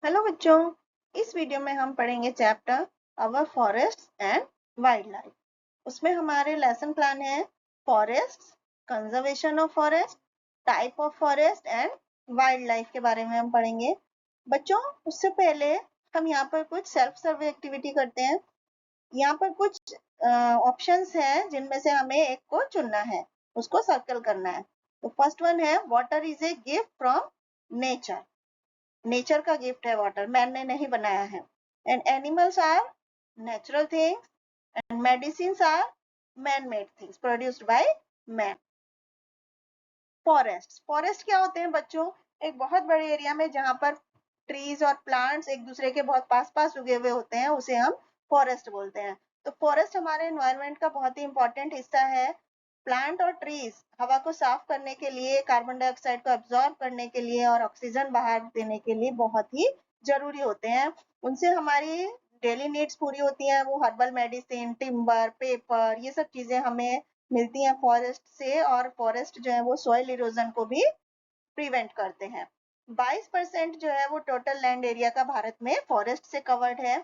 Hello बच्चों, इस video में हम पढ़ेंगे chapter our forest and wild life. उसमें हमारे लेसन प्लान है forest, conservation of forest, type of forest and wild life के बारे में हम पढ़ेंगे। बच्चों, उससे पहले हम यहाँ पर कुछ सेल्फ सर्वे एक्टिविटी करते हैं। यहाँ पर कुछ ऑप्शंस हैं जिनमें से हमें एक को चुनना है, उसको सर्कल करना है। तो फर्स्ट वन है water is a gift from nature. Nature का गिफ्ट है वाटर, मैन ने नहीं बनाया है। And animals are natural things and medicines are man made things produced by man. Forest क्या होते हैं बच्चों? एक बहुत बड़े एरिया में जहां पर ट्रीज और प्लांट्स एक दूसरे के बहुत पास पास उगे हुए होते हैं, उसे हम फॉरेस्ट बोलते हैं। तो फॉरेस्ट हमारे एनवायरनमेंट का बहुत ही इंपॉर्टेंट हिस्सा है। प्लांट और ट्रीज हवा को साफ करने के लिए, कार्बन डाइऑक्साइड को एब्जॉर्ब करने के लिए और ऑक्सीजन बाहर देने के लिए बहुत ही जरूरी होते हैं। उनसे हमारी डेली नीड्स पूरी होती हैं। वो हर्बल मेडिसिन, टिम्बर, पेपर, ये सब चीजें हमें मिलती हैं फॉरेस्ट से। और फॉरेस्ट जो है वो सॉइल इरोजन को भी प्रिवेंट करते हैं। 22% जो है वो टोटल लैंड एरिया का भारत में फॉरेस्ट से कवर्ड है।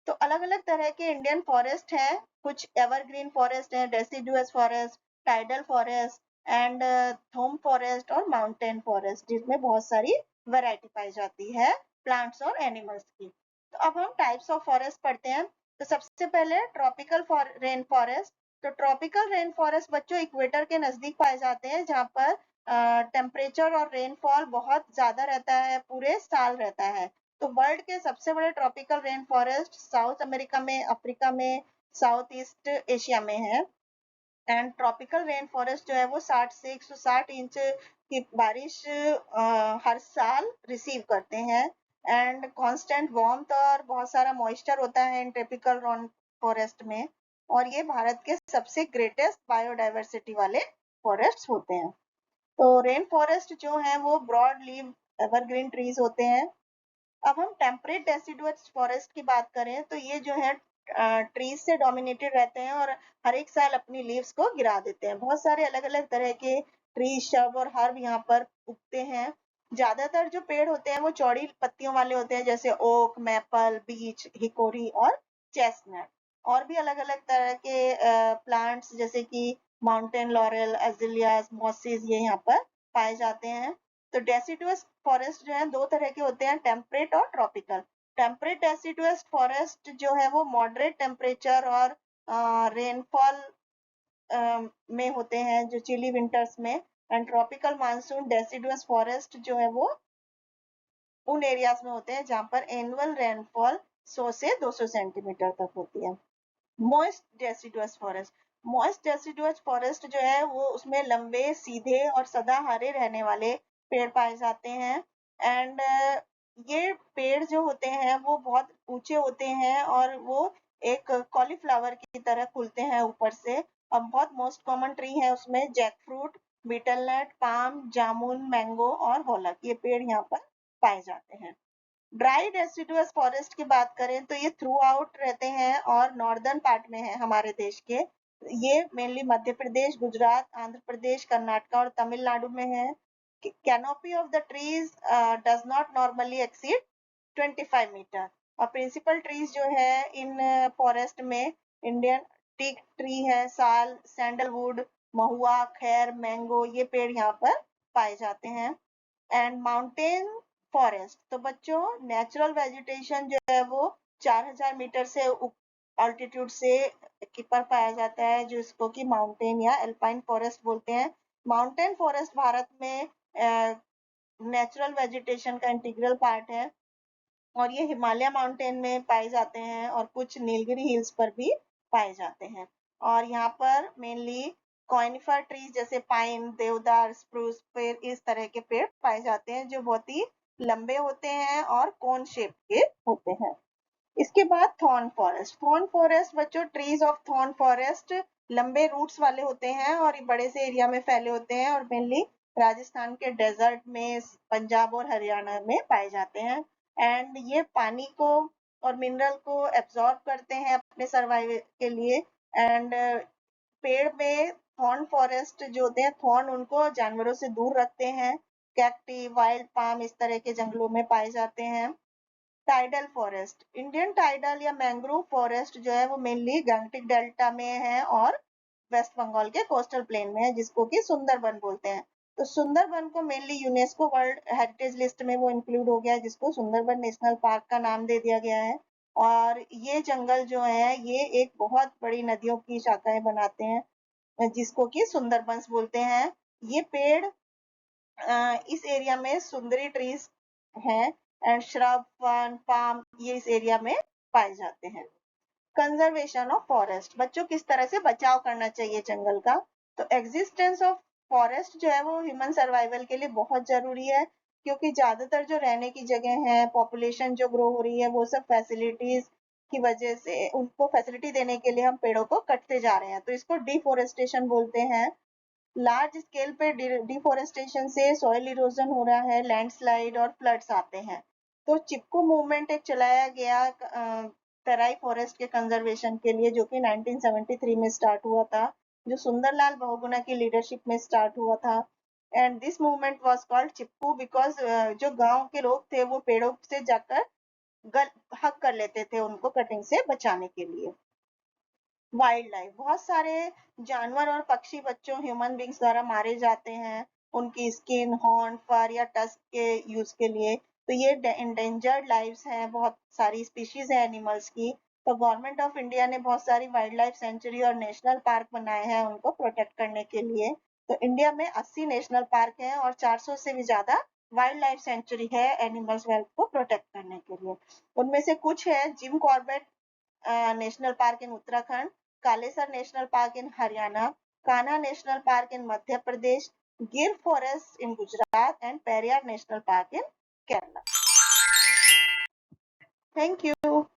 तो अलग अलग तरह के इंडियन फॉरेस्ट हैं। कुछ एवरग्रीन फॉरेस्ट है, deciduous forest, tidal forest and thorn forest और माउंटेन फॉरेस्ट, जिसमें बहुत सारी वैरायटी पाई जाती है प्लांट्स और एनिमल्स की। तो अब हम टाइप्स ऑफ फॉरेस्ट पढ़ते हैं। तो सबसे पहले ट्रॉपिकल रेन फॉरेस्ट। तो ट्रॉपिकल रेन फॉरेस्ट बच्चों इक्वेटर के नजदीक पाए जाते हैं, जहाँ पर टेम्परेचर और रेनफॉल बहुत ज्यादा रहता है, पूरे साल रहता है। तो वर्ल्ड के सबसे बड़े tropical rain forest south America में, अफ्रीका में, साउथ ईस्ट एशिया में है। एंड ट्रॉपिकल रेन फॉरेस्ट जो है वो 60 से 160 इंच की बारिश हर साल रिसीव करते हैं। एंड कांस्टेंट वार्मथ और बहुत सारा मॉइस्चर होता है इन ट्रॉपिकल रेन फॉरेस्ट में। और ये भारत के सबसे ग्रेटेस्ट बायोडाइवर्सिटी वाले फॉरेस्ट होते हैं। तो रेन फॉरेस्ट जो है वो ब्रॉड लीव एवरग्रीन ट्रीज होते हैं। अब हम टेम्परेट डेसिडुअस फॉरेस्ट की बात करें तो ये जो है ट्रीज से डोमिनेटेड रहते हैं और हर एक साल अपनी लीव्स को गिरा देते हैं। बहुत सारे अलग अलग तरह के ट्री, शब और हर्ब यहाँ पर उगते हैं। ज्यादातर जो पेड़ होते हैं वो चौड़ी पत्तियों वाले होते हैं, जैसे ओक, मैपल, बीच, हिकोरी और चेस्टनट। और भी अलग अलग तरह के प्लांट्स जैसे कि माउंटेन लॉरेल, एजिलियास, मॉसिस, ये यहाँ पर पाए जाते हैं। तो डेसिडुअस फॉरेस्ट जो है दो तरह के होते हैं, टेम्परेट और ट्रॉपिकल। टेम्परेट डेसिडुअस फॉरेस्ट जो है वो मॉडरेट टेम्परेचर और रेनफॉल में होते हैं, जो चिली विंटर्स में। And tropical monsoon deciduous forest जो है वो उन एरियाज में होते हैं जहां पर एनुअल रेनफॉल 100 से 200 सेंटीमीटर तक होती है। Moist deciduous forest. Moist deciduous forest जो है वो उसमें लंबे, सीधे और सदाहरे रहने वाले पेड़ पाए जाते हैं। एंड ये पेड़ जो होते हैं वो बहुत ऊंचे होते हैं और वो एक कॉलीफ्लावर की तरह खुलते हैं ऊपर से। अब बहुत मोस्ट कॉमन ट्री है उसमें जैकफ्रूट, बीटलनट, पाम, जामुन, मैंगो और होलक, ये पेड़ यहाँ पर पाए जाते हैं। ड्राई डेसिडुअस फॉरेस्ट की बात करें तो ये थ्रू आउट रहते हैं और नॉर्दर्न पार्ट में है हमारे देश के। ये मेनली मध्य प्रदेश, गुजरात, आंध्र प्रदेश, कर्नाटक और तमिलनाडु में है। Canopy of the trees does not normally exceed 25 metre. और प्रिंसिपल ट्रीज जो है इन फॉरेस्ट में इंडियन टीक ट्री है, साल, सैंडलवुड, महुआ, खैर, मैंगो, ये पेड़ यहाँ पर पाए जाते हैं। एंड माउंटेन फॉरेस्ट, तो बच्चों नेचुरल वेजिटेशन जो है वो 4000 मीटर से अल्टीट्यूड से पर पाया जाता है, जिसको कि माउंटेन या एल्पाइन फॉरेस्ट बोलते हैं। माउंटेन फॉरेस्ट भारत में नेचुरल वेजिटेशन का इंटीग्रल पार्ट है और ये हिमालय माउंटेन में पाए जाते हैं और कुछ नीलगिरी हिल्स पर भी पाए जाते हैं। और यहाँ पर मेनली कॉनिफर ट्रीज जैसे पाइन, देवदार, स्प्रूस पेड़, इस तरह के पेड़ पाए जाते हैं जो बहुत ही लंबे होते हैं और कोन शेप के होते हैं। इसके बाद थॉर्न फॉरेस्ट। थॉर्न फॉरेस्ट बच्चों, ट्रीज ऑफ थॉर्न फॉरेस्ट लंबे रूट्स वाले होते हैं और बड़े से एरिया में फैले होते हैं और मेनली राजस्थान के डेजर्ट में, पंजाब और हरियाणा में पाए जाते हैं। एंड ये पानी को और मिनरल को एब्जॉर्ब करते हैं अपने सर्वाइवल के लिए। एंड पेड़ में थॉर्न फॉरेस्ट जो होते हैं, थॉर्न उनको जानवरों से दूर रखते हैं। कैक्टी, वाइल्ड पाम, इस तरह के जंगलों में पाए जाते हैं। टाइडल फॉरेस्ट, इंडियन टाइडल या मैंग्रोव फॉरेस्ट जो है वो मेनली गंगटिक डेल्टा में है और वेस्ट बंगाल के कोस्टल प्लेन में है, जिसको कि सुंदरबन बोलते हैं। तो सुंदरबन को mainly UNESCO world heritage list में वो इंक्लूड हो गया है, जिसको सुंदरबन नेशनल पार्क का नाम दे दिया गया है। और ये जंगल जो है ये एक बहुत बड़ी नदियों की शाखाएं बनाते हैं, जिसको कि सुंदरबंस बोलते हैं। ये पेड़ इस एरिया में सुंदरी ट्रीज हैं एंड श्रब, फर्न, पाम ये इस एरिया में पाए जाते हैं। कंजर्वेशन ऑफ फॉरेस्ट, बच्चों किस तरह से बचाव करना चाहिए जंगल का। तो एग्जिस्टेंस ऑफ फॉरेस्ट जो है वो ह्यूमन सर्वाइवल के लिए बहुत जरूरी है, क्योंकि ज्यादातर जो रहने की जगह है, पॉपुलेशन जो ग्रो हो रही है, वो सब फैसिलिटीज की वजह से उनको फैसिलिटी देने के लिए हम पेड़ों को कटते जा रहे हैं, तो इसको डिफोरेस्टेशन बोलते हैं। लार्ज स्केल पे डिफोरेस्टेशन से सॉइल इरोजन हो रहा है, लैंडस्लाइड और फ्लड्स आते हैं। तो चिपको मूवमेंट एक चलाया गया तराई फॉरेस्ट के कंजर्वेशन के लिए, जो कि 1973 में स्टार्ट हुआ था, जो सुंदरलाल बहुगुणा की लीडरशिप में स्टार्ट हुआ था। And this movement was called Chipko because जो गांव के लोग थे वो पेड़ों से जाकर गल हक कर लेते थे उनको कटिंग से बचाने के लिए। वाइल्ड लाइफ, बहुत सारे जानवर और पक्षी बच्चों ह्यूमन बींग्स द्वारा मारे जाते हैं उनकी स्किन, हॉर्न, फर या टस्क के यूज के लिए। तो ये इंडेंजर्ड लाइव्स हैं, बहुत सारी स्पीशीज है एनिमल्स की। तो गवर्नमेंट ऑफ इंडिया ने बहुत सारी वाइल्ड लाइफ सेंचुरी और नेशनल पार्क बनाए हैं उनको प्रोटेक्ट करने के लिए। तो इंडिया में 80 नेशनल पार्क हैं और 400 से भी ज्यादा वाइल्ड लाइफ सेंचुरी है एनिमल्स वेल्थ को प्रोटेक्ट करने के लिए। उनमें से कुछ है Jim Corbett national park in Uttarakhand, Kalesar national park in Haryana, Kanha national park in Madhya Pradesh, Gir forest in Gujarat and Periyar national park in Kerala. Thank you.